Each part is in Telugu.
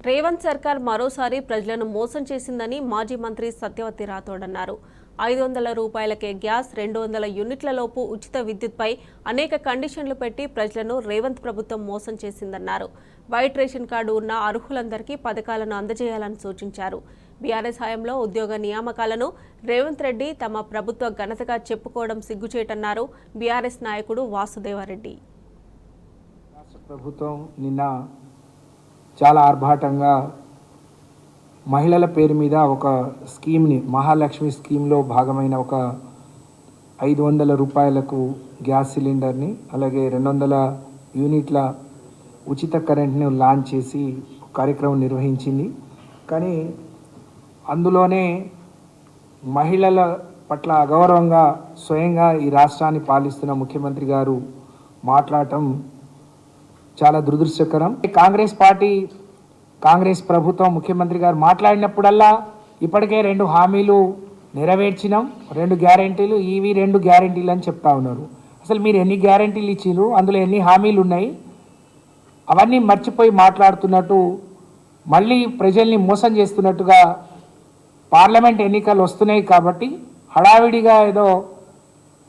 రేవంత్ సర్కార్ మరోసారి ప్రజలను మోసం చేసిందని మాజీ మంత్రి సత్యవతి రాథోడ్ అన్నారు. 500 రూపాయలకే గ్యాస్, 200 యూనిట్ల లోపు ఉచిత విద్యుత్పై అనేక కండిషన్లు పెట్టి ప్రజలను రేవంత్ ప్రభుత్వం మోసం చేసిందన్నారు. వైట్ రేషన్ కార్డు ఉన్న అర్హులందరికీ పథకాలను అందజేయాలని సూచించారు. బీఆర్ఎస్ హయాంలో ఉద్యోగ నియామకాలను రేవంత్ రెడ్డి తమ ప్రభుత్వ ఘనతగా చెప్పుకోవడం సిగ్గుచేటన్నారు బీఆర్ఎస్ నాయకుడు వాసుదేవారెడ్డి. ప్రభుత్వం నిన్న చాలా ఆర్భాటంగా మహిళల పేరు మీద ఒక స్కీమ్ని, మహాలక్ష్మి స్కీమ్లో భాగమైన ఒక 500 రూపాయలకు గ్యాస్ సిలిండర్ని, అలాగే 200 యూనిట్ల ఉచిత కరెంట్ని లాంచ్ చేసి కార్యక్రమం నిర్వహించింది. కానీ అందులోనే మహిళల పట్ల అగౌరవంగా స్వయంగా ఈ రాష్ట్రాన్ని పాలిస్తున్న ముఖ్యమంత్రి గారు మాట్లాడటం చాలా దురదృష్టకరం. కాంగ్రెస్ ప్రభుత్వం ముఖ్యమంత్రి గారు మాట్లాడినప్పుడల్లా ఇప్పటికే 2 హామీలు నెరవేర్చినాం, 2 గ్యారెంటీలు, ఇవి 2 గ్యారెంటీలు అని చెప్తా ఉన్నారు. అసలు మీరు ఎన్ని గ్యారెంటీలు ఇచ్చిండ్రు, అందులో ఎన్ని హామీలు ఉన్నాయి, అవన్నీ మర్చిపోయి మాట్లాడుతున్నట్టు, మళ్ళీ ప్రజల్ని మోసం చేస్తున్నట్టుగా పార్లమెంట్ ఎన్నికలు వస్తున్నాయి కాబట్టి హడావిడిగా ఏదో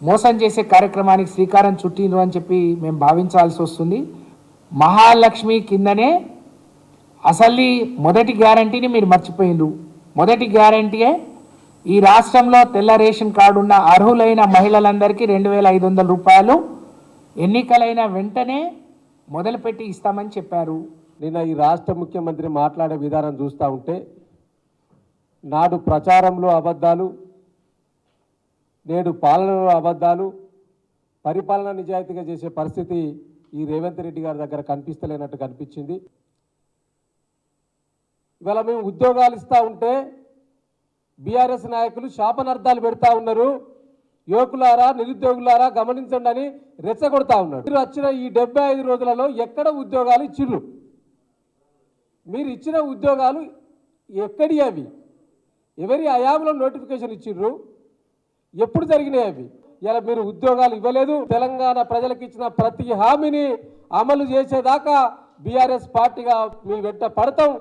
మోసం చేసే కార్యక్రమానికి శ్రీకారం చుట్టిండ్రు అని చెప్పి మేము భావించాల్సి వస్తుంది. మహాలక్ష్మి కిందనే అసలు మొదటి గ్యారంటీని మీరు మర్చిపోయిండ్రు. మొదటి గ్యారంటీయే ఈ రాష్ట్రంలో తెల్ల రేషన్ కార్డు ఉన్న అర్హులైన మహిళలందరికీ 2500 రూపాయలు ఎన్నికలైన వెంటనే మొదలుపెట్టి ఇస్తామని చెప్పారు. నిన్న ఈ రాష్ట్ర ముఖ్యమంత్రి మాట్లాడే విధానం చూస్తూ ఉంటే నాడు ప్రచారంలో అబద్ధాలు, నేడు పాలనలో అబద్ధాలు, పరిపాలన నిజాయితీగా చేసే పరిస్థితి ఈ రేవంత్ రెడ్డి గారి దగ్గర కనిపిస్తలేనట్టు కనిపించింది. ఇవాళ మేము ఉద్యోగాలు ఇస్తూ ఉంటే బీఆర్ఎస్ నాయకులు శాపనార్థాలు పెడతా ఉన్నారు. యువకులారా, నిరుద్యోగులారా గమనించండి అని రెచ్చగొడతా ఉన్నాడు. మీరు వచ్చిన ఈ 75 రోజులలో ఎక్కడ ఉద్యోగాలు ఇచ్చిర్రు? మీరు ఇచ్చిన ఉద్యోగాలు ఎక్కడి అవి? ఎవరి హయాంలో నోటిఫికేషన్ ఇచ్చిర్రు? ఎప్పుడు జరిగినాయి అవి? ఇలా మీరు ఉద్యోగాలు ఇవ్వలేదు. తెలంగాణ ప్రజలకు ఇచ్చిన ప్రతి హామీని అమలు చేసేదాకా బీఆర్ఎస్ పార్టీగా మీ వెంట పడతాం.